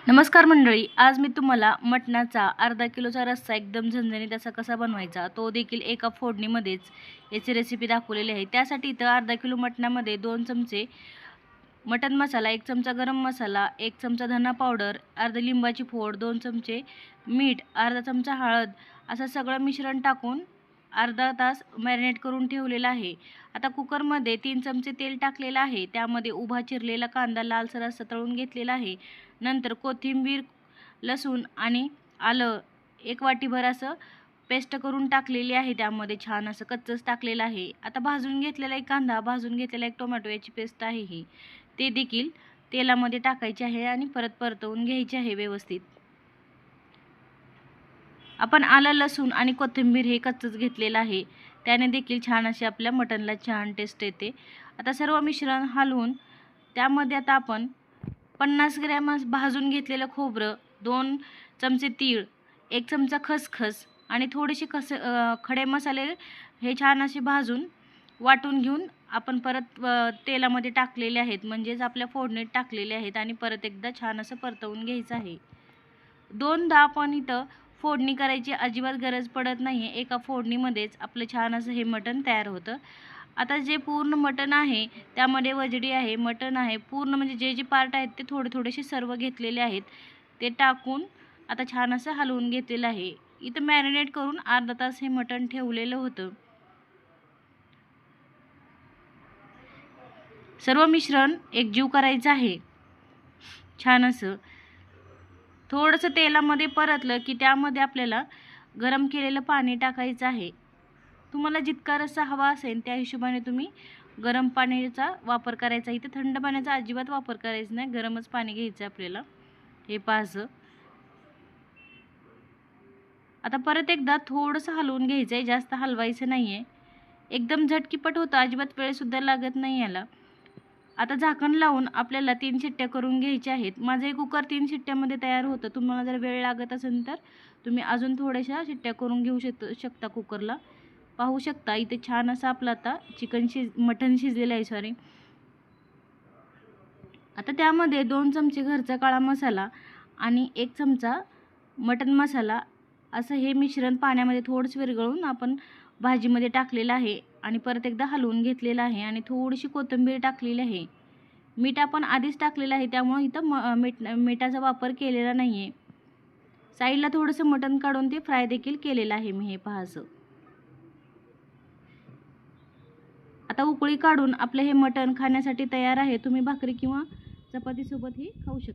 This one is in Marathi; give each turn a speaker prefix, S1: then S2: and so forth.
S1: नमस्कार मंडळी, आज मी तुम्हाला मटणाचा अर्धा किलोचा रस्सा एकदम झणझणीत असा कसा बनवायचा तो देखील एका फोडणीमध्येच याची रेसिपी दाखवलेली आहे। त्यासाठी इथं अर्धा किलो मटणामध्ये 2 चमचे मटण मसाला, 1 चमचा गरम मसाला, 1 चमचा धना पावडर, अर्धी लिंबाची फोड, 2 चमचे मीठ, अर्धा चमचा हळद असं सगळं मिश्रण टाकून अर्धा तास मॅरिनेट करून ठेवलेलं आहे। आता कुकरमध्ये 3 चमचे तेल टाकलेलं आहे। त्यामध्ये उभा चिरलेला कांदा लालसर असा तळून घेतलेला आहे। नंतर कोथिंबीर, लसूण आणि आलं 1 वाटीभर असं पेस्ट करून टाकलेली आहे। त्यामध्ये छान असं कच्चंच टाकलेलं आहे। आता भाजून घेतलेला एक कांदा, भाजून घेतलेला एक टोमॅटो याची पेस्ट आहे ही, ते देखील तेलामध्ये टाकायचे आहे आणि परत परतवून घ्यायचे आहे व्यवस्थित। आपण आलं, लसूण आणि कोथिंबीर हे कच्चंच घेतलेलं आहे, त्याने देखील छान अशी आपल्या मटणला छान टेस्ट येते। आता सर्व मिश्रण हलवून त्यामध्ये आता आपण 50 ग्रॅम भाजून घेतलेलं खोबरं, 2 चमचे तीळ, 1 चमचा खसखस आणि थोडेसे खडे मसाले हे छान असे भाजून वाटून घेऊन आपण परत तेलामध्ये टाकलेले आहेत, म्हणजेच आपल्या फोडणीत टाकलेले आहेत आणि परत एकदा छान असं परतवून घ्यायचं आहे। दोनदा आपण इथं फोडणी करायची अजिबात गरज पडत नाही आहे, एका फोडणीमध्येच आपलं छान असं हे मटण तयार होतं। आता जे पूर्ण मटण आहे त्यामध्ये वजडी आहे, मटण आहे, पूर्ण म्हणजे जे पार्ट आहेत ते थोडेसे सर्व घेतलेले आहेत, ते टाकून आता छान असं हलवून घेतलेलं आहे। इथं मॅरिनेट करून अर्धा तास हे मटण ठेवलेलं होतं। सर्व मिश्रण एकजीव करायचं आहे छान असं। थोडंसं तेलामध्ये परतलं की त्यामध्ये आपल्याला गरम केलेलं पाणी टाकायचं आहे। तुम्हाला जितका रस्सा हवा असेल त्या हिशोबाने तुम्ही गरम पाण्याचा वापर करायचा। इथे थंड पाण्याचा अजिबात वापर करायचा नाही, गरमच पाणी घ्यायचं आपल्याला, हे पाहायचं। आता परत एकदा थोडंसं हलवून घ्यायचं आहे, जास्त हलवायचं नाही आहे, एकदम झटकीपट होतं, अजिबात वेळसुद्धा लागत नाही याला। आता झाकण लावून आपल्याला 3 शिट्ट्या करून घ्यायच्या आहेत। माझं हे कुकर 3 शिट्ट्यामध्ये तयार होतं। तुम्हाला जर वेळ लागत असेल तर तुम्ही अजून थोड्याशा शिट्ट्या करून घेऊ शकता कुकरला। पाहू शकता इथे छान असं आपलं आता मटण शिजलेलं आहे, सॉरी। आता त्यामध्ये 2 चमचे घरचा काळा मसाला आणि 1 चमचा मटण मसाला असं हे मिश्रण पाण्यामध्ये थोडंसं विरघळून आपण भाजीमध्ये टाकलेलं आहे आणि परत एकदा हलवून घेतलेलं आहे आणि थोडीशी कोथिंबीर टाकलेली आहे। मीठ आपण आधीच टाकलेलं आहे, त्यामुळे इथं मिठाचा वापर केलेला नाही आहे। साईडला थोडंसं मटण काढून ते फ्राय देखील केलेलं आहे मी, हे पहा असं। आता उकळी काढून आपलं हे मटण खाण्यासाठी तयार आहे। तुम्ही भाकरी किंवा चपातीसोबतही खाऊ शकता।